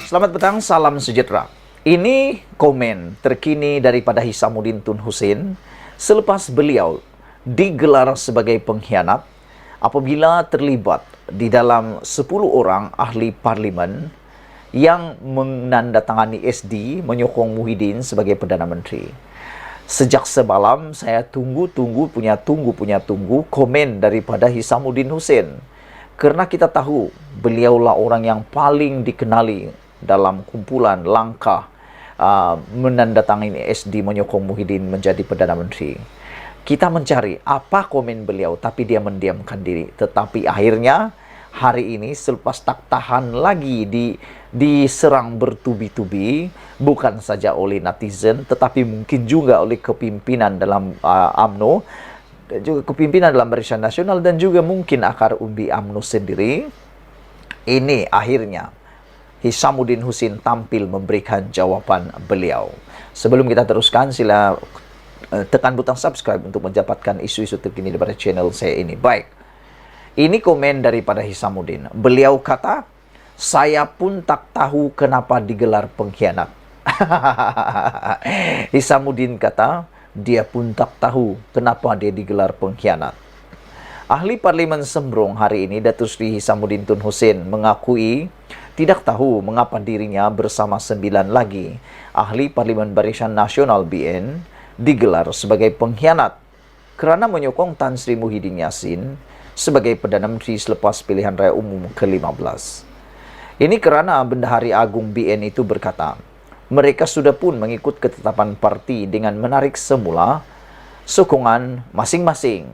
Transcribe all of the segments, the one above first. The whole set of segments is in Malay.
Selamat petang, salam sejahtera. Ini komen terkini daripada Hisamuddin Tun Hussein selepas beliau digelar sebagai pengkhianat apabila terlibat di dalam 10 orang ahli parlimen yang menandatangani SD menyokong Muhyiddin sebagai Perdana Menteri. Sejak semalam saya tunggu komen daripada Hisamuddin Hussein. Kerana kita tahu beliaulah orang yang paling dikenali dalam kumpulan langkah menandatangani SD menyokong Muhyiddin menjadi Perdana Menteri. Kita mencari apa komen beliau, tapi dia mendiamkan diri. Tetapi akhirnya hari ini selepas tak tahan lagi diserang bertubi-tubi, bukan saja oleh netizen, tetapi mungkin juga oleh kepimpinan dalam UMNO, juga kepimpinan dalam Barisan Nasional, dan juga mungkin akar umbi UMNO sendiri. Ini akhirnya Hisamuddin Hussein tampil memberikan jawaban beliau. Sebelum kita teruskan, sila tekan butang subscribe untuk mendapatkan isu-isu terkini daripada channel saya ini. Baik, ini komen daripada Hisamuddin. Beliau kata, saya pun tak tahu kenapa digelar pengkhianat. Hisamuddin kata, dia pun tak tahu kenapa dia digelar pengkhianat. Ahli Parlimen Sembrong hari ini, Datuk Seri Hisamuddin Tun Hussein, mengakui tidak tahu mengapa dirinya bersama 9 lagi ahli Parlimen Barisan Nasional BN digelar sebagai pengkhianat kerana menyokong Tan Sri Muhyiddin Yassin sebagai Perdana Menteri selepas pilihan raya umum ke-15. Ini kerana Bendahari Agung BN itu berkata, mereka sudah pun mengikut ketetapan parti dengan menarik semula sokongan masing-masing.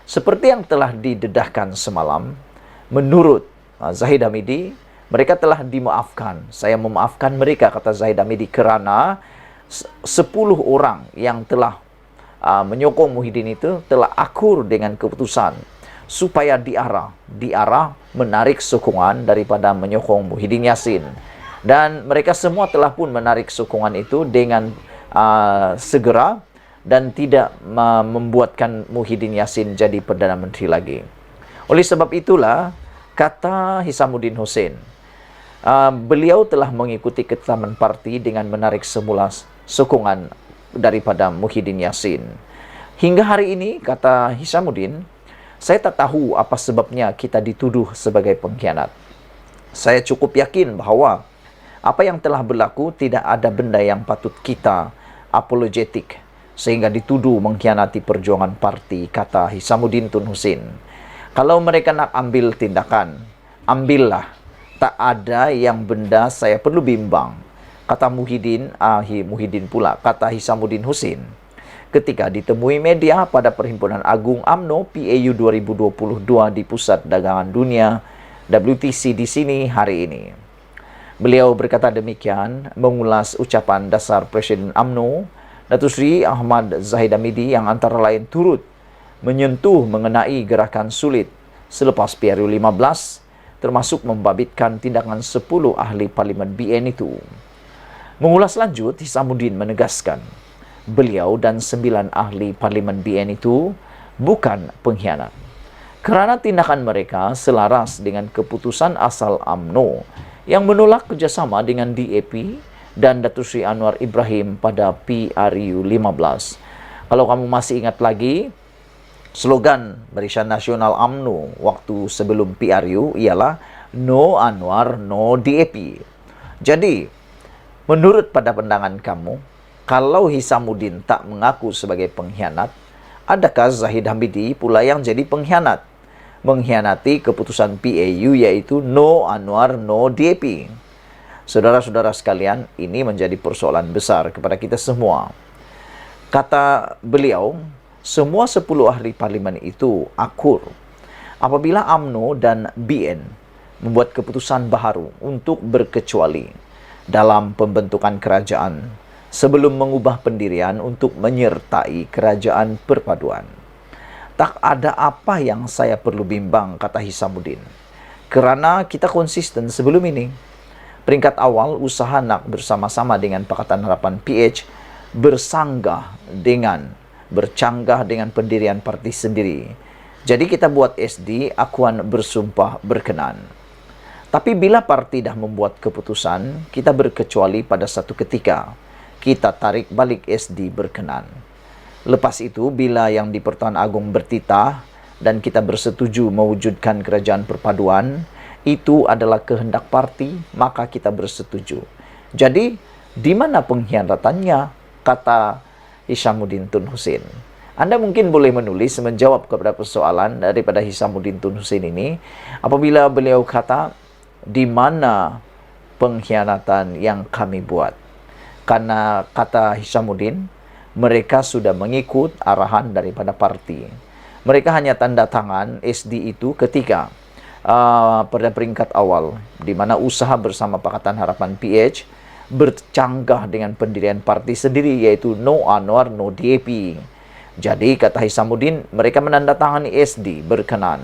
Seperti yang telah didedahkan semalam, menurut Zahid Hamidi, mereka telah dimaafkan. Saya memaafkan mereka, kata Zahid Hamidi, kerana 10 orang yang telah menyokong Muhyiddin itu telah akur dengan keputusan supaya diarah menarik sokongan daripada menyokong Muhyiddin Yassin. Dan mereka semua telah pun menarik sokongan itu dengan segera dan tidak membuatkan Muhyiddin Yassin jadi Perdana Menteri lagi. Oleh sebab itulah, kata Hisamuddin Hussein, beliau telah mengikuti ketetapan parti dengan menarik semula sokongan daripada Muhyiddin Yassin. Hingga hari ini, kata Hisamuddin, saya tak tahu apa sebabnya kita dituduh sebagai pengkhianat. Saya cukup yakin bahawa apa yang telah berlaku tidak ada benda yang patut kita apologetik sehingga dituduh mengkhianati perjuangan parti, kata Hisamuddin Tun Hussein. Kalau mereka nak ambil tindakan, ambillah. Tak ada yang benda saya perlu bimbang, kata Muhyiddin pula, kata Hisamuddin Hussein ketika ditemui media pada Perhimpunan Agung UMNO PAU 2022 di Pusat Dagangan Dunia WTC di sini hari ini. Beliau berkata demikian mengulas ucapan dasar Presiden UMNO Datuk Seri Ahmad Zahid Hamidi yang antara lain turut menyentuh mengenai gerakan sulit selepas PRU 15, termasuk membabitkan tindakan 10 ahli Parlimen BN itu. Mengulas lanjut, Hisamuddin menegaskan beliau dan 9 ahli Parlimen BN itu bukan pengkhianat kerana tindakan mereka selaras dengan keputusan asal UMNO yang menolak kerjasama dengan DAP dan Datuk Seri Anwar Ibrahim pada PRU 15. Kalau kamu masih ingat lagi, slogan Barisan Nasional UMNO waktu sebelum PRU ialah No Anwar, No DAP. Jadi, menurut pada pandangan kamu, kalau Hisamuddin tak mengaku sebagai pengkhianat, adakah Zahid Hamidi pula yang jadi pengkhianat? Mengkhianati keputusan PAU iaitu No Anwar, No DAP. Saudara-saudara sekalian, ini menjadi persoalan besar kepada kita semua. Kata beliau, semua 10 ahli parlimen itu akur apabila UMNO dan BN membuat keputusan baharu untuk berkecuali dalam pembentukan kerajaan sebelum mengubah pendirian untuk menyertai kerajaan perpaduan. Tak ada apa yang saya perlu bimbang, kata Hisamuddin, kerana kita konsisten sebelum ini. Peringkat awal usaha nak bersama-sama dengan Pakatan Harapan PH bercanggah dengan pendirian parti sendiri. Jadi kita buat SD akuan bersumpah berkenan. Tapi bila parti dah membuat keputusan, kita berkecuali pada satu ketika. Kita tarik balik SD berkenan. Lepas itu, bila yang di Pertuan Agong bertitah dan kita bersetuju mewujudkan kerajaan perpaduan, itu adalah kehendak parti, maka kita bersetuju. Jadi, di mana pengkhianatannya? Kata Hishamuddin Tun Hussein. Anda mungkin boleh menulis menjawab kepada persoalan daripada Hishamuddin Tun Hussein ini apabila beliau kata, di mana pengkhianatan yang kami buat? Karena kata Hishamuddin, mereka sudah mengikut arahan daripada parti. Mereka hanya tanda tangan SD itu ketika pada peringkat awal, di mana usaha bersama Pakatan Harapan PH bercanggah dengan pendirian parti sendiri, yaitu No Anwar, No DAP. Jadi, kata Hishamuddin, mereka menandatangani SD berkenan.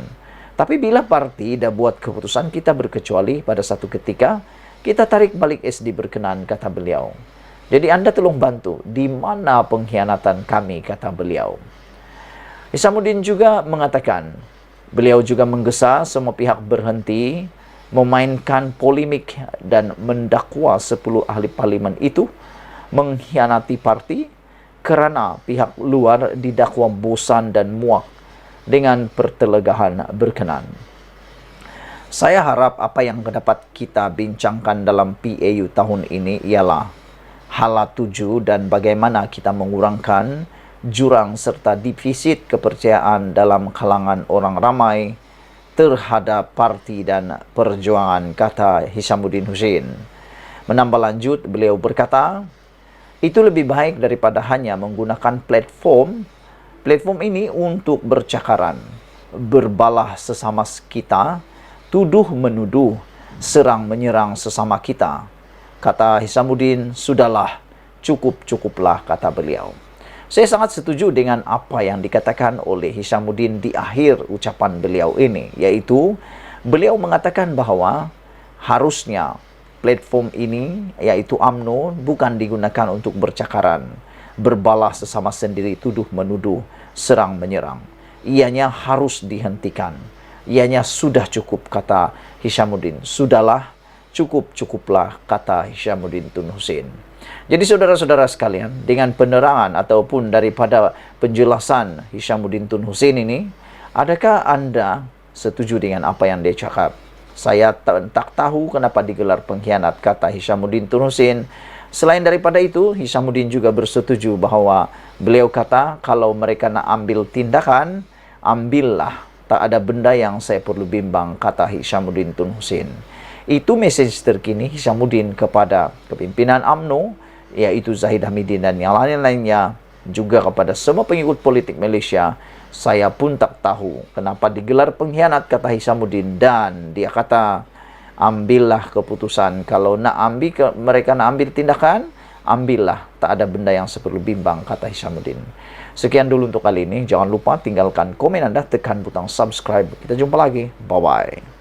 Tapi bila parti dah buat keputusan, kita berkecuali pada satu ketika, kita tarik balik SD berkenan, kata beliau. Jadi Anda tolong bantu, di mana pengkhianatan kami, kata beliau. Hishamuddin juga mengatakan, beliau juga menggesa semua pihak berhenti memainkan polemik dan mendakwa 10 ahli parlimen itu mengkhianati parti kerana pihak luar didakwa bosan dan muak dengan pertelegahan berkenan. Saya harap apa yang dapat kita bincangkan dalam PAU tahun ini ialah hala tuju dan bagaimana kita mengurangkan jurang serta defisit kepercayaan dalam kalangan orang ramai terhadap parti dan perjuangan, kata Hishamuddin Hussein. Menambah lanjut, beliau berkata, itu lebih baik daripada hanya menggunakan platform ini untuk bercakaran, berbalah sesama kita, tuduh-menuduh, serang-menyerang sesama kita. Kata Hishamuddin, sudahlah, cukuplah, kata beliau. Saya sangat setuju dengan apa yang dikatakan oleh Hishamuddin di akhir ucapan beliau ini, yaitu beliau mengatakan bahawa harusnya platform ini, yaitu UMNO, bukan digunakan untuk bercakaran, berbalah sesama sendiri, tuduh-menuduh, serang-menyerang. Ianya harus dihentikan. Ianya sudah cukup, kata Hishamuddin. Sudahlah, cukuplah, kata Hishamuddin Tun Hussein. Jadi saudara-saudara sekalian, dengan penerangan ataupun daripada penjelasan Hishamuddin Tun Hussein ini, adakah Anda setuju dengan apa yang dia cakap? Saya tak tahu kenapa digelar pengkhianat, kata Hishamuddin Tun Hussein. Selain daripada itu, Hishamuddin juga bersetuju bahawa beliau kata, kalau mereka nak ambil tindakan, ambillah. Tak ada benda yang saya perlu bimbang, kata Hishamuddin Tun Hussein. Itu mesej terkini Hishamuddin kepada kepimpinan UMNO, iaitu Zahid Hamidin dan yang lain-lainnya, juga kepada semua pengikut politik Malaysia. Saya pun tak tahu kenapa digelar pengkhianat, kata Hishamuddin, dan dia kata, ambillah keputusan. Kalau mereka nak ambil tindakan, ambillah. Tak ada benda yang perlu bimbang, kata Hishamuddin. Sekian dulu untuk kali ini. Jangan lupa tinggalkan komen Anda, tekan butang subscribe. Kita jumpa lagi. Bye-bye.